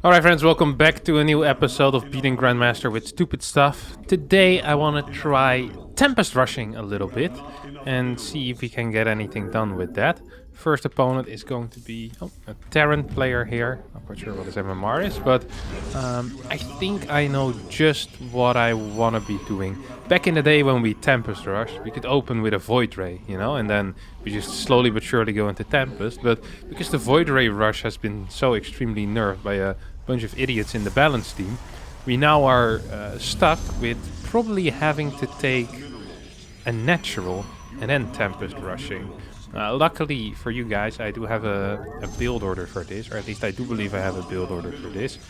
Alright friends, welcome back to a new episode of Beating Grandmaster with Stupid Stuff. Today I want to try Tempest rushing a little bit and see if we can get anything done with that. First opponent is going to be a Terran player here. Not quite sure what his MMR is, but I think I know just what I want to be doing. Back in the day when we Tempest rushed, we could open with a Void Ray, you know, and then we just slowly but surely go into Tempest. But because the Void Ray rush has been so extremely nerfed by a bunch of idiots in the balance team, we now are stuck with probably having to take a natural and then Tempest rushing. Luckily for you guys, I do have a build order for this, or at least I do believe I have a build order for this.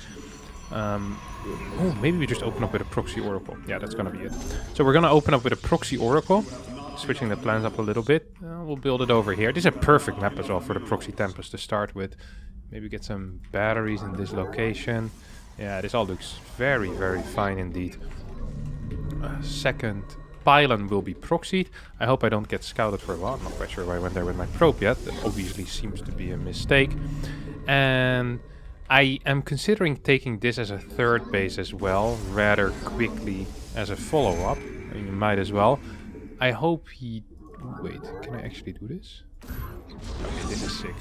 Oh, maybe we just open up with a proxy oracle. Yeah, that's gonna be it. So we're gonna open up with a proxy oracle, switching the plans up a little bit. We'll build it over here. This is a perfect map as well for the proxy Tempest to start with. Maybe get some batteries in this location. Yeah, this all looks very, very fine indeed. Second pylon will be proxied. I hope I don't get scouted for a while. I'm not quite sure why I went there with my probe yet. That obviously seems to be a mistake. And I am considering taking this as a third base as well, rather quickly as a follow-up. You might as well. I hope he... Wait, can I actually do this? Okay, this is sick.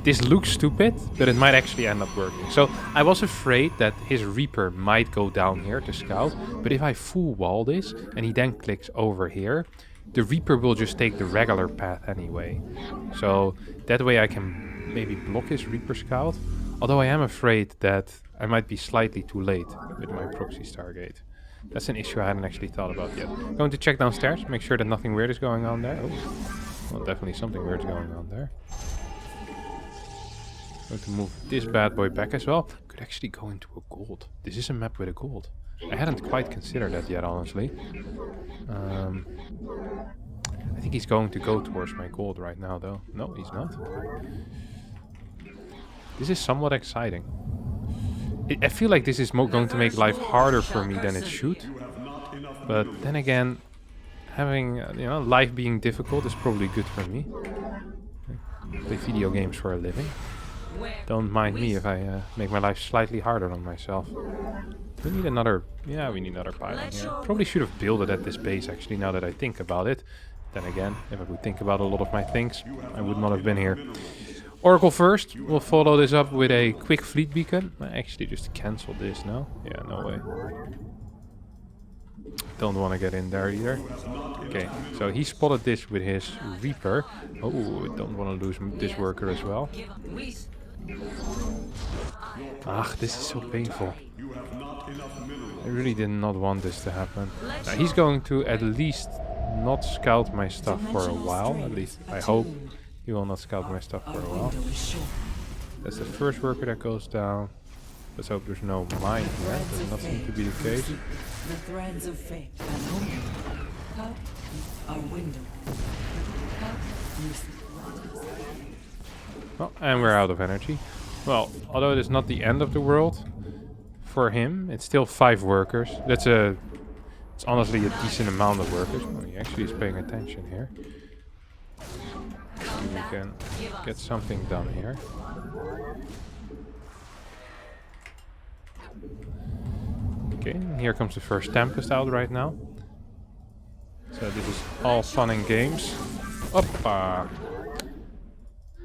This looks stupid, but it might actually end up working. So I was afraid that his Reaper might go down here to scout, but if I full wall this and he then clicks over here, the Reaper will just take the regular path anyway. So that way I can maybe block his Reaper scout, although I am afraid that I might be slightly too late with my proxy Stargate. That's an issue I hadn't actually thought about yet. Going to check downstairs, make sure that nothing weird is going on there. Oh, well, definitely something weird is going on there. Going to move this bad boy back as well. Could actually go into a gold. This is a map with a gold. I hadn't quite considered that yet, honestly. I think he's going to go towards my gold right now, though. No, he's not. This is somewhat exciting. I feel like this is going to make life harder for me than it should. But then again, having life being difficult is probably good for me. I play video games for a living. Don't mind me if I make my life slightly harder on myself. We need another... Yeah, we need another pylon here. Probably should have built it at this base, actually, now that I think about it. Then again, if I would think about a lot of my things, I would not have been here. Oracle first. We'll follow this up with a quick fleet beacon. I actually just cancel this now. Yeah, no way. Don't want to get in there either. Okay, so he spotted this with his Reaper. Oh, don't want to lose this worker as well. Ah, this is so painful. I really did not want this to happen. Now, he's going to at least not scout my stuff for a while. At least I hope he will not scout my stuff for a while. That's the first worker that goes down. Let's hope there's no mine here. Does not seem to be the case. The threads of fate a window. Oh, and we're out of energy. Well, although it is not the end of the world for him, it's still 5 workers. It's honestly a decent amount of workers. Oh, he actually is paying attention here. Maybe we can get something done here. Okay, here comes the first Tempest out right now. So this is all fun and games. Oppa!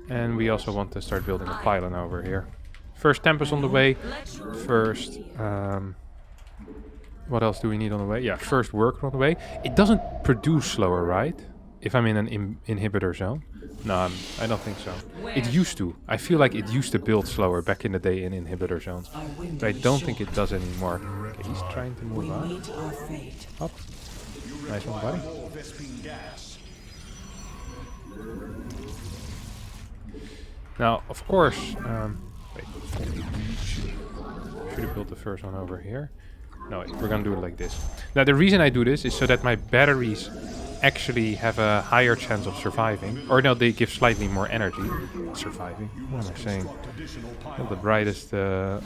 And we also want to start building a pylon over here. First Tempest on the way. First, what else do we need on the way? Yeah, first worker on the way. It doesn't produce slower, right? If I'm in an inhibitor zone. No, I don't think so. It used to. I feel like it used to build slower back in the day in inhibitor zones. But I don't think it does anymore. Okay, he's trying to move on. Up. Nice one, buddy. Now, of course, wait. Should have built the first one over here. No, wait, we're gonna do it like this. Now, the reason I do this is so that my batteries actually have a higher chance of surviving. Or no, they give slightly more energy. Surviving. What am I saying? Not the brightest one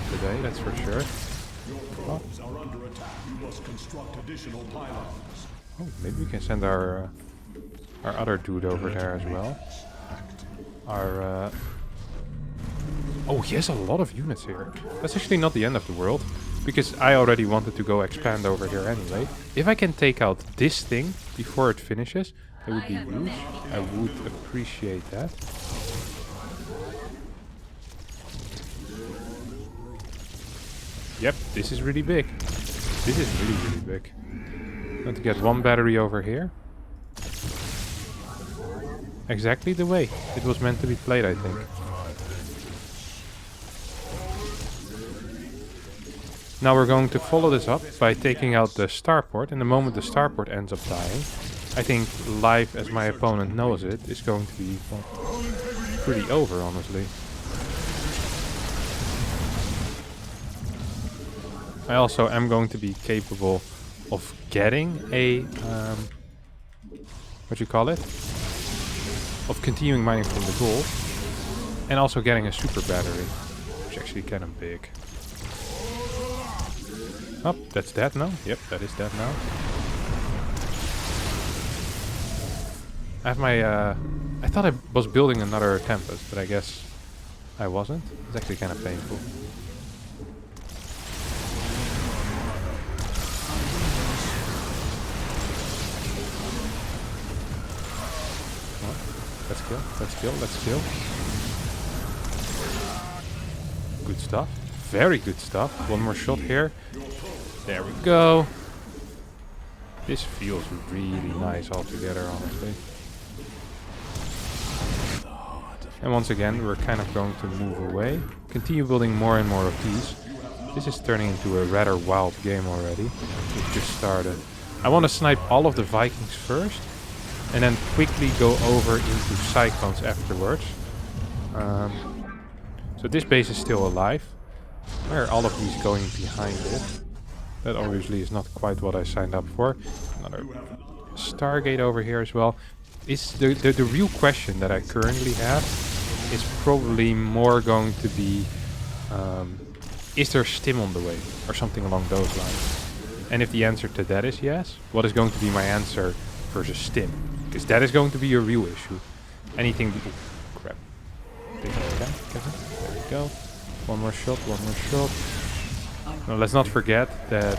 today, that's for sure. Oh, maybe we can send our other dude over there as well. Our Oh, he has a lot of units here. That's actually not the end of the world, because I already wanted to go expand over here anyway. If I can take out this thing before it finishes, it would be huge. I would appreciate that. Yep, this is really big. This is really, really big. I'm going to get one battery over here. Exactly the way it was meant to be played, I think. Now we're going to follow this up by taking out the starport, and the moment the starport ends up dying, I think life as my opponent knows it is going to be, well, pretty over, honestly. I also am going to be capable of getting a, what you call it? Of continuing mining from the gold, and also getting a super battery, which is actually kind of big. Oh, that's dead now. Yep, that is dead now. I have my, I thought I was building another Tempest, but I guess I wasn't. It's actually kind of painful. Let's kill, let's kill, let's kill. Good stuff. Very good stuff. One more shot here. There we go. This feels really nice altogether, honestly. And once again, we're kind of going to move away. Continue building more and more of these. This is turning into a rather wild game already. It just started. I want to snipe all of the Vikings first, and then quickly go over into Cyclones afterwards. So this base is still alive. Why are all of these going behind it? That obviously is not quite what I signed up for. Another Stargate over here as well. Is the real question that I currently have is probably more going to be, is there STIM on the way? Or something along those lines. And if the answer to that is yes, what is going to be my answer versus STIM? Because that is going to be a real issue. Anything... Oh, crap. There we go. One more shot, one more shot. Now, let's not forget that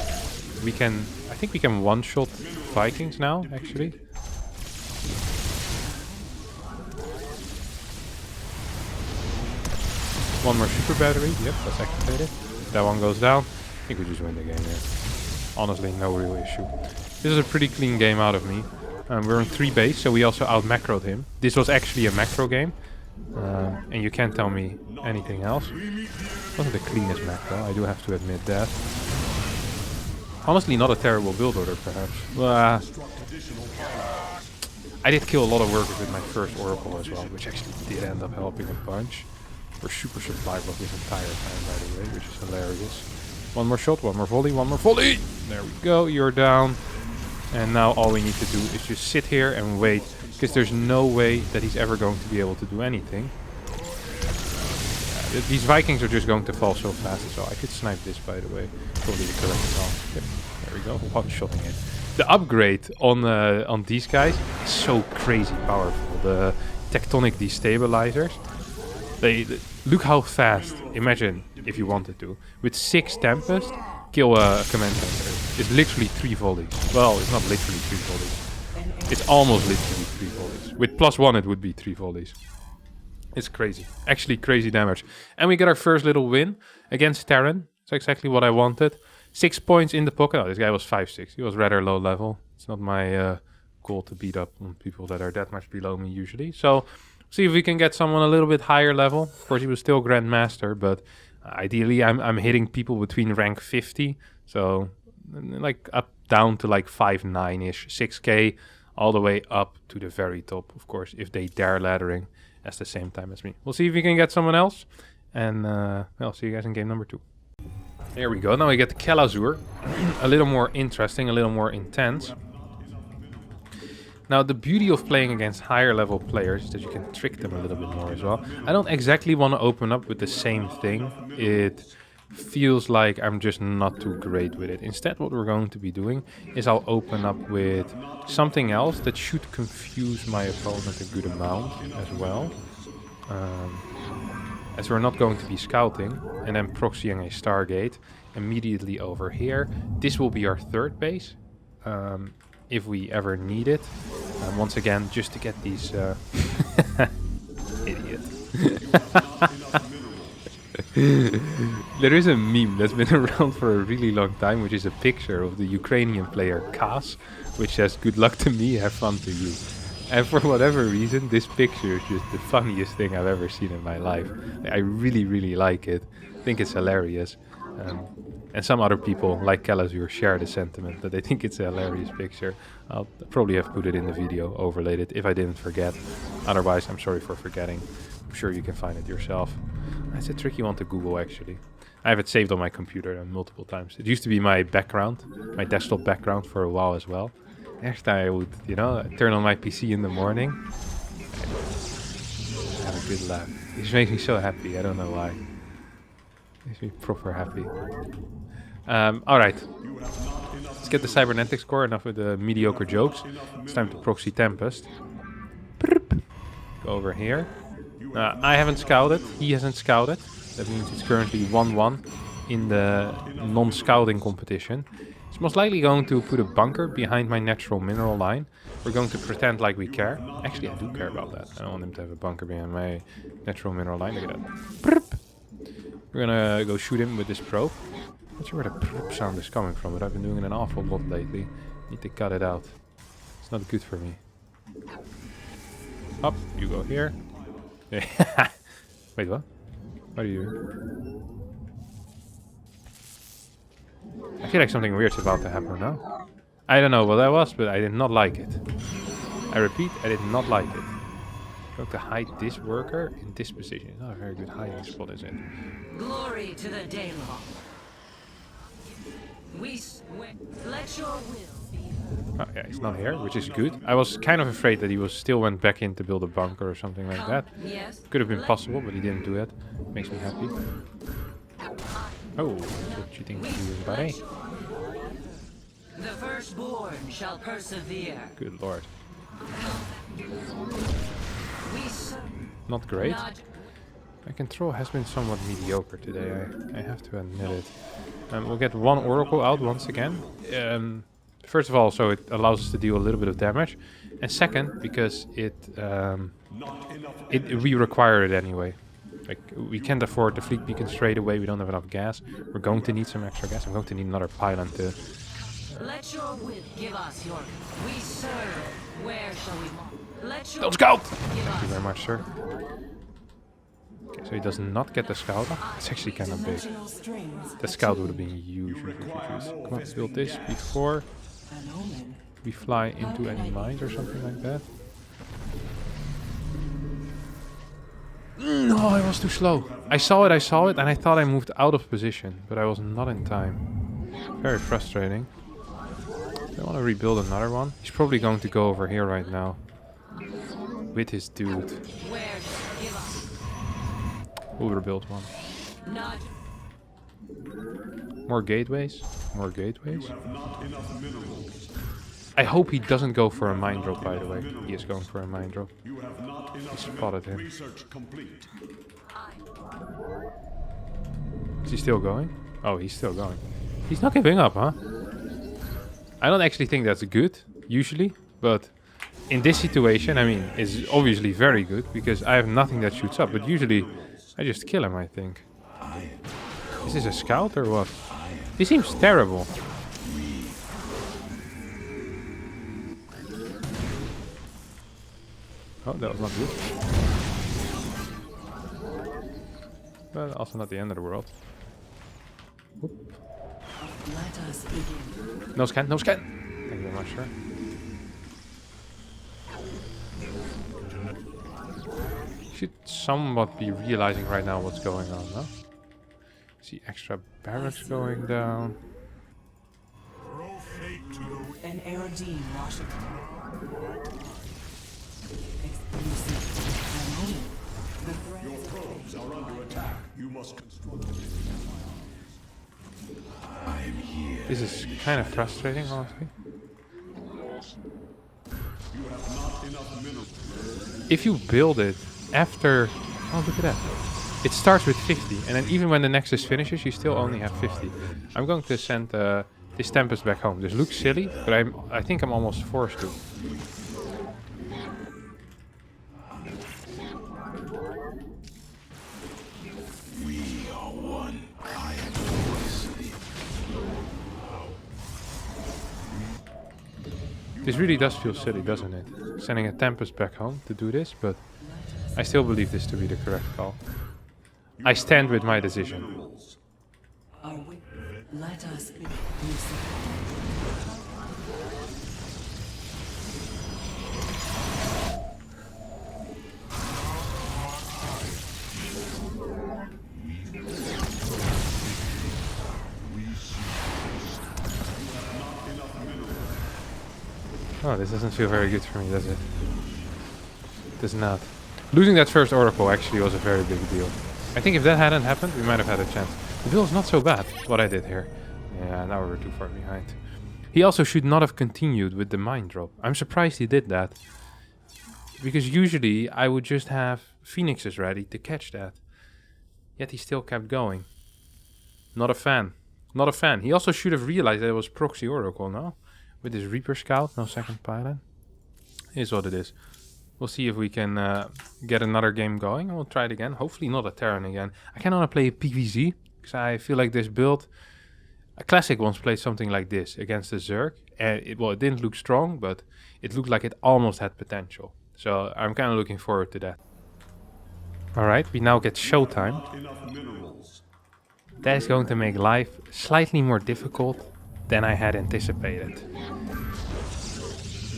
we can... I think we can one-shot Vikings now, actually. One more super battery. Yep, that's activated. That one goes down. I think we just win the game here. Honestly, no real issue. This is a pretty clean game out of me. We're on 3 base, so we also out-macroed him. This was actually a macro game. And you can't tell me anything else. It wasn't the cleanest macro, I do have to admit that. Honestly, not a terrible build order, perhaps. I did kill a lot of workers with my first Oracle as well, which actually did end up helping a bunch. We're super supply block this entire time, by the way, which is hilarious. One more shot, one more volley, one more volley! There we go, you're down. And now all we need to do is just sit here and wait, because there's no way that he's ever going to be able to do anything. These Vikings are just going to fall so fast as well. I could snipe this, by the way. Probably the correct call. Yep, there we go, one-shotting it. The upgrade on these guys is so crazy powerful. The tectonic destabilizers. They look how fast. Imagine if you wanted to, with 6 Tempest, kill a command center. It's literally 3 volleys. Well, it's not literally 3 volleys. It's almost literally 3 volleys. With +1, it would be 3 volleys. It's crazy. Actually crazy damage. And we get our first little win against Terran. That's exactly what I wanted. 6 points in the pocket. Oh, this guy was 5-6. He was rather low level. It's not my goal to beat up on people that are that much below me usually. So, see if we can get someone a little bit higher level. Of course, he was still Grandmaster, but ideally I'm hitting people between rank 50. So, like up down to like 5-9-ish, 6k, all the way up to the very top, of course, if they dare laddering at the same time as me. We'll see if we can get someone else, and I'll see you guys in game number 2. Here we go. Now we get the Kelazur. A little more interesting, a little more intense. Now, the beauty of playing against higher level players is that you can trick them a little bit more as well. I don't exactly want to open up with the same thing. It feels like I'm just not too great with it. Instead, what we're going to be doing is I'll open up with something else that should confuse my opponent a good amount as well. as we're not going to be scouting, and then proxying a Stargate immediately over here. This will be our third base, if we ever need it. Once again, just to get these... Idiot. There is a meme that's been around for a really long time, which is a picture of the Ukrainian player Kas, which says, "Good luck to me, have fun to you." And for whatever reason, this picture is just the funniest thing I've ever seen in my life. I really, really like it. I think it's hilarious. And some other people, like Kalazur, share the sentiment that they think it's a hilarious picture. I'll probably have put it in the video, overlaid it, if I didn't forget. Otherwise, I'm sorry for forgetting. I'm sure you can find it yourself. It's a tricky one to Google, actually. I have it saved on my computer multiple times. It used to be my background, my desktop background for a while as well. Next time I would, you know, turn on my PC in the morning. Have a good laugh. It just makes me so happy. I don't know why. Makes me proper happy. Alright. Let's get the cybernetics core. Enough with the mediocre jokes. It's time to proxy Tempest. Go over here. I haven't scouted. He hasn't scouted. That means it's currently 1-1 in the non-scouting competition. It's most likely going to put a bunker behind my natural mineral line. We're going to pretend like we care. Actually, I do care about that. I don't want him to have a bunker behind my natural mineral line. Look at that. We're gonna go shoot him with this probe. Not sure where the probe sound is coming from, but I've been doing it an awful lot lately. Need to cut it out. It's not good for me. Up, you go here. Wait, what? What are you doing? I feel like something weird's about to happen now. I don't know what that was, but I did not like it. I repeat, I did not like it. I'm going to hide this worker in this position. It's not a very good hiding spot, is it? Glory to the Daylong. Let your will be heard. Oh, yeah, he's not here, which is good. I was kind of afraid that he was still went back in to build a bunker or something like that. Yes. Could have been possible, but he didn't do it. Makes me happy. Oh, what you think you do, buddy? The firstborn shall persevere. Good lord. We serve. Not great. My control has been somewhat mediocre today, I have to admit it. We'll get one Oracle out once again. First of all, so it allows us to deal a little bit of damage. And second, because we require it anyway. Like, we can't afford the fleet beacon straight away, we don't have enough gas. We're going to need some extra gas. I'm going to need another pylon to... Let your will give us your... We serve. Where shall we walk? Let your... Don't scout! Give Thank you us. very much, sir. Okay, so he does not get the scout. It's actually kind of big. The scout would have been huge. Come on, build this before we fly into any mines or something like that. No, I was too slow. I saw it, and I thought I moved out of position, but I was not in time. Very frustrating. I want to rebuild another one. He's probably going to go over here right now. With his dude. We'll rebuild one. More gateways. More gateways. I hope he doesn't go for a mine drop, by the way. He is going for a mine drop. I spotted him. Is he still going? Oh, he's still going. He's not giving up, huh? I don't actually think that's good, usually. But in this situation, I mean, it's obviously very good, because I have nothing that shoots up. But usually, I just kill him, I think. Is this a scout or what? He seems terrible. Oh, that was not good. But also not the end of the world. Whoop. Let us begin. No scan, no scan! Thank you very much, sir. Should somewhat be realizing right now what's going on, no? See extra barracks going down. An Aerodine, Washington. Your probes are under attack. You must construct. I am here. This is kind of frustrating, honestly. You have not enough minerals. If you build it after... Oh, look at that. it starts with 50, and then even when the Nexus finishes, you still only have 50. I'm going to send this Tempest back home. This looks silly, but I think I'm almost forced to. This really does feel silly, doesn't it? Sending a Tempest back home to do this, but I still believe this to be the correct call. I stand with my decision. Let us be. Oh, this doesn't feel very good for me, does it? It does not. Losing that first Oracle actually was a very big deal. I think if that hadn't happened, we might have had a chance. The build is not so bad, what I did here. Yeah, now we're too far behind. He also should not have continued with the mine drop. I'm surprised he did that. Because usually I would just have Phoenixes ready to catch that. Yet he still kept going. Not a fan. Not a fan. He also should have realized that it was proxy Oracle, no? With his Reaper Scout, no second pilot. Is what it is. We'll see if we can get another game going. We'll try it again. Hopefully not a Terran again. I kind of want to play a PvZ. Because I feel like this build... A Classic once played something like this against the Zerg. And it didn't look strong, but it looked like it almost had potential. So I'm kind of looking forward to that. Alright, we now get ShoWTimE. That is going to make life slightly more difficult than I had anticipated.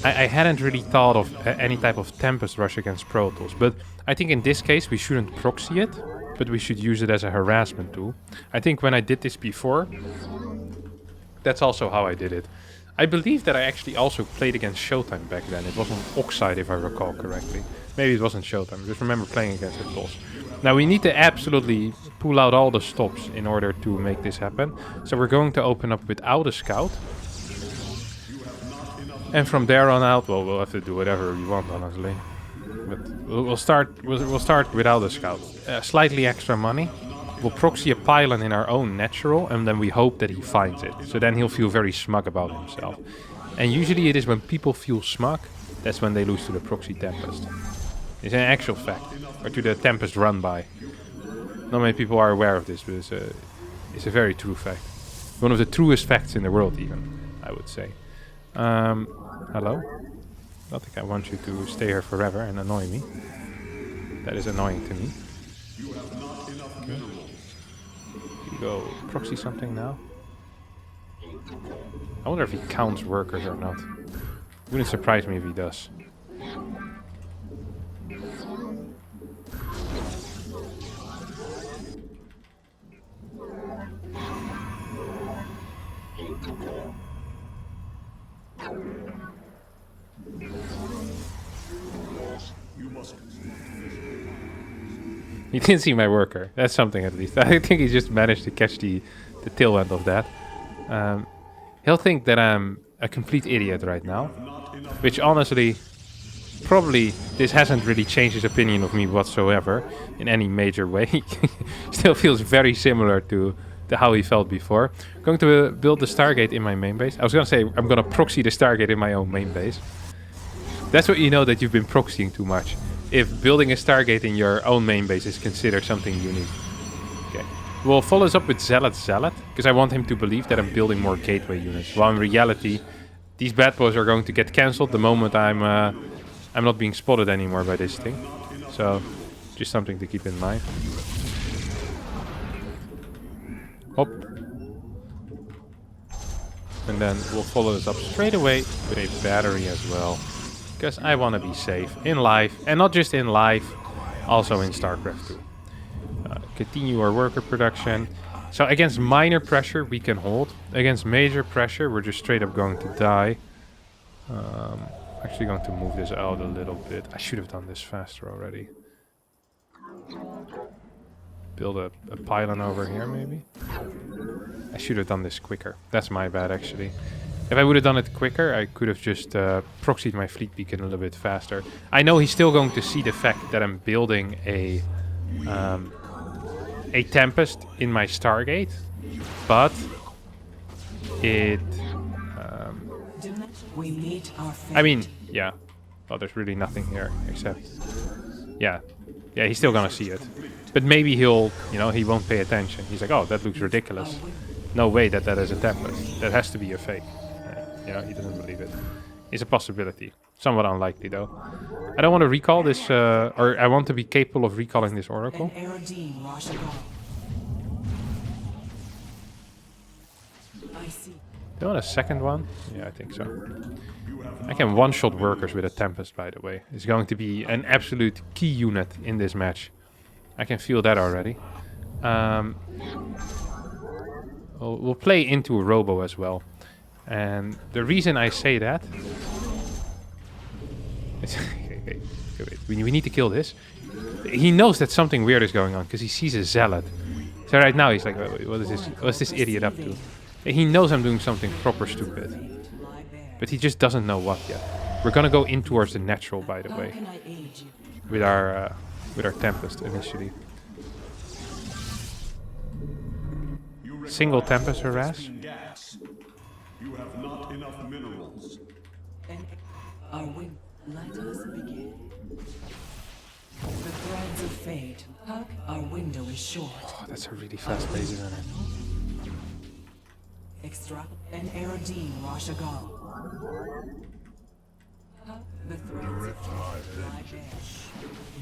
I hadn't really thought of any type of Tempest rush against Protoss, but I think in this case we shouldn't proxy it, but we should use it as a harassment tool. I think when I did this before, that's also how I did it. I believe that I actually also played against ShoWTimE back then. It wasn't Oxide if I recall correctly. Maybe it wasn't ShoWTimE, I just remember playing against it boss. Now we need to absolutely pull out all the stops in order to make this happen. So we're going to open up without a scout. And from there on out, well, we'll have to do whatever we want, honestly. But we'll start without a scout. Slightly extra money. We'll proxy a pylon in our own natural, and then we hope that he finds it. So then he'll feel very smug about himself. And usually it is when people feel smug, that's when they lose to the proxy Tempest. It's an actual fact. Or to the Tempest Runby. Not many people are aware of this, but it's a very true fact. One of the truest facts in the world even, I would say. Hello? Not think I want you to stay here forever and annoy me. That is annoying to me. Okay. You go proxy something now. I wonder if he counts workers or not. Wouldn't surprise me if he does. He didn't see my worker. That's something at least. I think he just managed to catch the tail end of that. He'll think that I'm a complete idiot right now. Which honestly, probably this hasn't really changed his opinion of me whatsoever in any major way. He still feels very similar to how he felt before. I'm going to build the Stargate in my main base. I was going to say I'm going to proxy the Stargate in my own main base. That's what you know that you've been proxying too much. If building a Stargate in your own main base is considered something unique. Okay. We'll follow this up with Zealot, because I want him to believe that I'm building more gateway units. While in reality, these bad boys are going to get cancelled the moment I'm not being spotted anymore by this thing. So, just something to keep in mind. Hop. And then we'll follow this up straight away with a battery as well. Because I want to be safe in life, and not just in life, also in StarCraft 2. Continue our worker production. So against minor pressure, we can hold. Against major pressure, we're just straight up going to die. Actually going to move this out a little bit. I should have done this faster already. Build a pylon over here, maybe. I should have done this quicker. That's my bad, actually. If I would have done it quicker, I could have just proxied my fleet beacon a little bit faster. I know he's still going to see the fact that I'm building a a Tempest in my Stargate, but it... We meet our fate. I mean, yeah. Well, there's really nothing here except... Yeah. Yeah, he's still gonna see it. But maybe he'll, you know, he won't pay attention. He's like, oh, that looks ridiculous. No way that is a Tempest. That has to be a fake. You know, he doesn't believe it. It's a possibility. Somewhat unlikely, though. I don't want to recall this, or I want to be capable of recalling this Oracle. I see. Do you want a second one? Yeah, I think so. I can one-shot workers with a Tempest, by the way. It's going to be an absolute key unit in this match. I can feel that already. We'll play into a Robo as well. And the reason I say that... okay, we need to kill this. He knows that something weird is going on, because he sees a Zealot. So right now he's like, what is this? What's this idiot up to? He knows I'm doing something proper stupid. But he just doesn't know what yet. We're gonna go in towards the natural, by the way. With our Tempest initially. Single Tempest harass. You have not enough minerals. Let us begin. The threads of fate. Our window is short. Oh, that's a really fast pace, isn't it? Extra and Aerodine Rashagal. The threads of fate.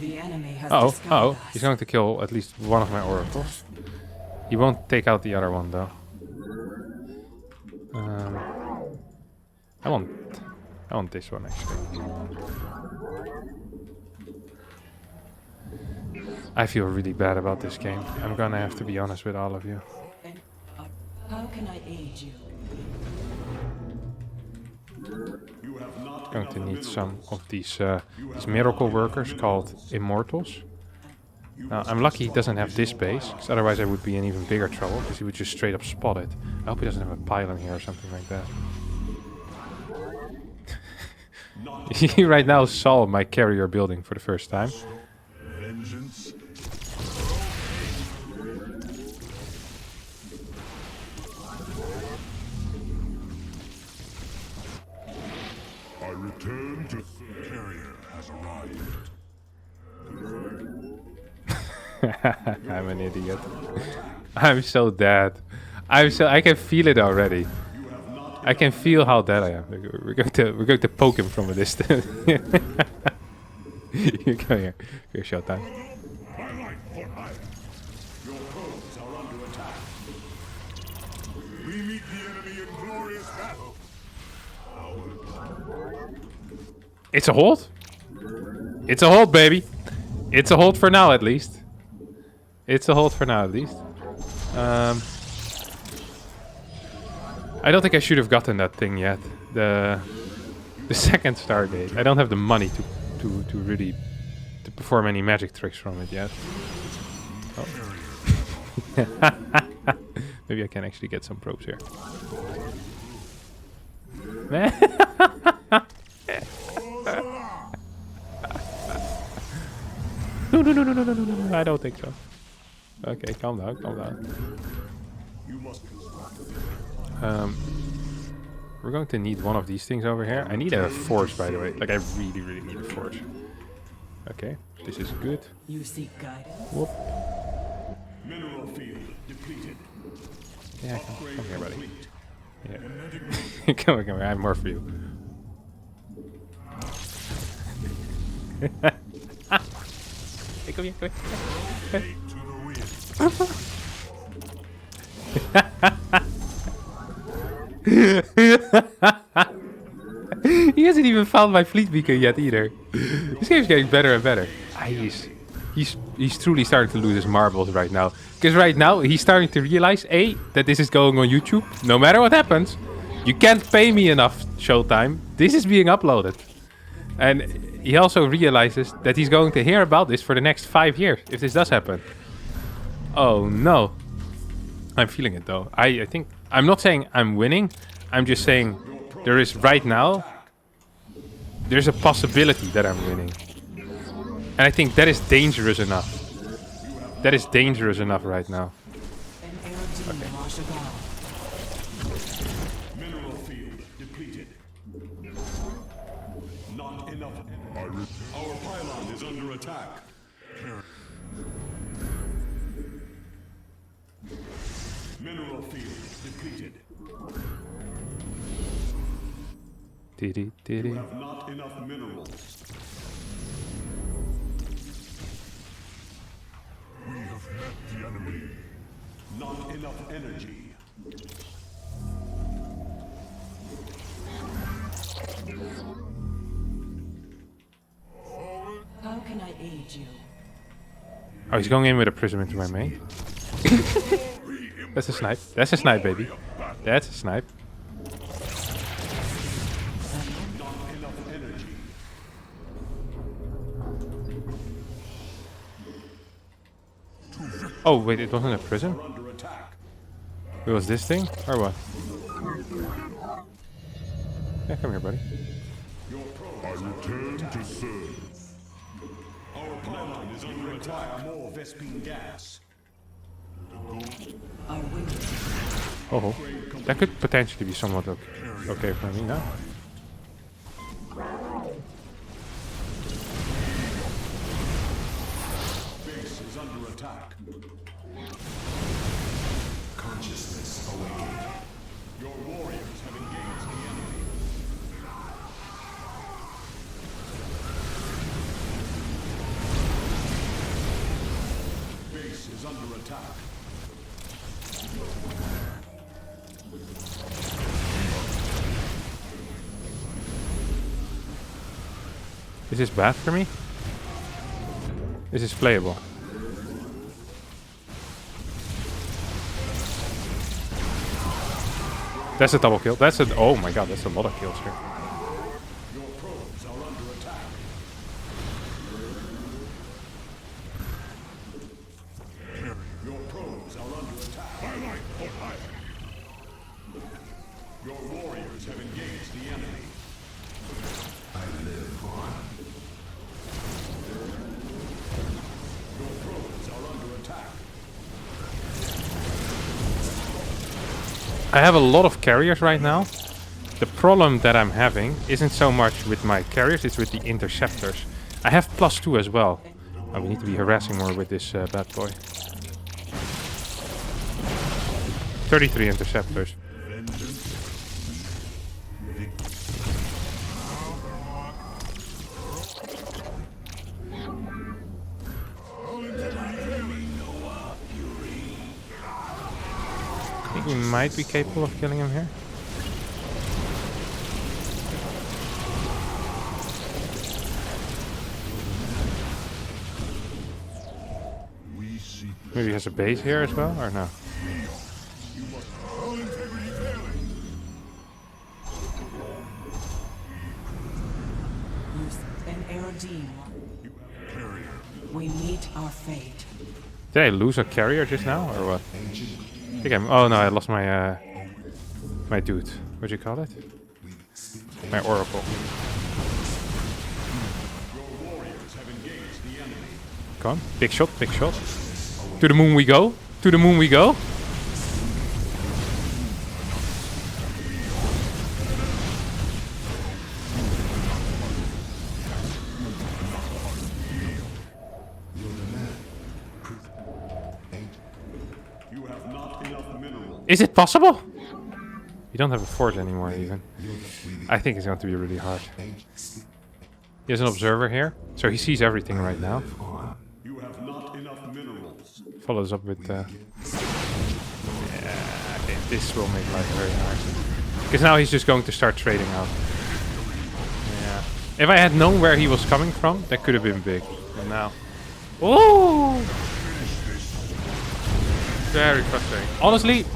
The enemy has discovered us. He's going to kill at least one of my oracles. He won't take out the other one, though. I want this one, actually. I feel really bad about this game. I'm gonna have to be honest with all of you. How can I aid you? Going to need some of these miracle workers called Immortals. Now, I'm lucky he doesn't have this base, because otherwise I would be in even bigger trouble, because he would just straight up spot it. I hope he doesn't have a pylon here or something like that. He right now saw my carrier building for the first time. Vengeance. I return to carrier has arrived. I'm an idiot. I'm so dead. I can feel it already. I can feel how dead I am. We're going to poke him from a distance. You come here. Here's ShoWTimE. Your probes are under attack. We meet the enemy in glorious battle. It's a hold. It's a hold, baby. It's a hold for now, at least. It's a hold for now, at least. I don't think I should have gotten that thing yet. The second Stargate. I don't have the money to really to perform any magic tricks from it yet. Oh. Maybe I can actually get some probes here. No, I don't think so. Okay, calm down, calm down. We're going to need one of these things over here. I need a forge, by the way. Like, I really, really need a forge. Okay, this is good. You seek guidance. Whoop. Mineral field depleted. Yeah, come here, buddy. Yeah. Come here, I have more for you. Hey, come here, come here. He hasn't even found my fleet beacon yet either. This game's getting better and better. He's truly starting to lose his marbles right now. Because right now he's starting to realize, A, that this is going on YouTube. No matter what happens, you can't pay me enough ShoWTimE. This is being uploaded. And he also realizes that he's going to hear about this for the next 5 years, if this does happen. Oh no. I'm feeling it though. I think, I'm not saying I'm winning. I'm just saying there is right now, there's a possibility that I'm winning. And I think that is dangerous enough. That is dangerous enough right now. An Aerodine Rashagal. Mineral field depleted. Not enough. Our pylon is under attack. Mineral field depleted. Diddy, You diddy. have not enough minerals. We have met the enemy. Not enough energy. How can I aid you? Oh, he's going in with a prism into my main. That's a snipe. That's a snipe, baby. That's a snipe. Not enough energy. Oh, wait, it wasn't a prism? Are under attack. It was this thing? Or what? Yeah, come here, buddy. Your probes return to serve. Our pylon is under attack. More Vespine gas. Our window. Oh, that could potentially be somewhat okay for me now. Base is under attack. Consciousness awakened. Your warriors have engaged the enemy. Base is under attack. Is this bad for me? This is playable. That's a double kill. That's a... Oh my god, that's a lot of kills here. Your probes are under attack. Your probes are under attack. Your warriors have engaged the enemy. I live on. Your probes are under attack. I have a lot of carriers right now. The problem that I'm having isn't so much with my carriers, it's with the interceptors. I have +2 as well. Oh, we need to be harassing more with this bad boy. 33 interceptors. I think we might be capable of killing him here. Maybe he has a base here as well, or no? An Aerodine. We meet our fate. Did I lose a carrier just now, or what? I think oh no, I lost my my dude. What'd you call it? My oracle. Your warriors have engaged the enemy. Come on, big shot, big shot. To the moon we go. To the moon we go. You have not enough minerals. Is it possible? You don't have a forge anymore even. I think it's going to be really hard. He has an observer here, so he sees everything right now. You have not enough minerals. Follows up with yeah, okay, this will make life very hard. Because now he's just going to start trading out. Yeah. If I had known where he was coming from, that could have been big. But now... Oh! Very frustrating. Honestly,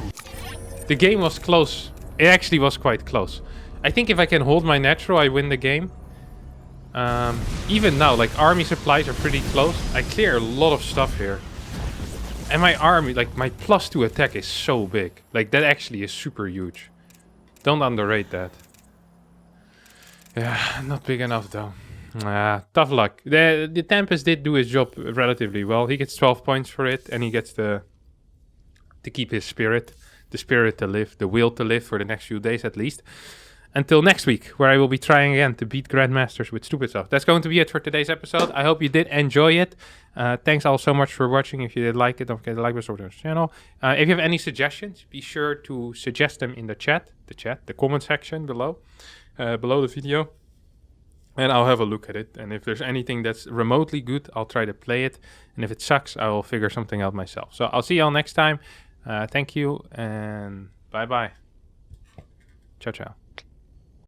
the game was close. It actually was quite close. I think if I can hold my natural, I win the game. Even now, like, army supplies are pretty close. I clear a lot of stuff here. And my army, like, my +2 attack is so big. Like, that actually is super huge. Don't underrate that. Yeah, not big enough, though. Tough luck. The Tempest did do his job relatively well. He gets 12 points for it, and he gets to keep his spirit. The spirit to live, the will to live for the next few days at least. Until next week, where I will be trying again to beat Grandmasters with stupid stuff. That's going to be it for today's episode. I hope you did enjoy it. Thanks all so much for watching. If you did like it, don't forget to like this channel. If you have any suggestions, be sure to suggest them in the comment section below the video. And I'll have a look at it. And if there's anything that's remotely good, I'll try to play it. And if it sucks, I will figure something out myself. So I'll see y'all next time. Thank you and bye-bye. Ciao, ciao.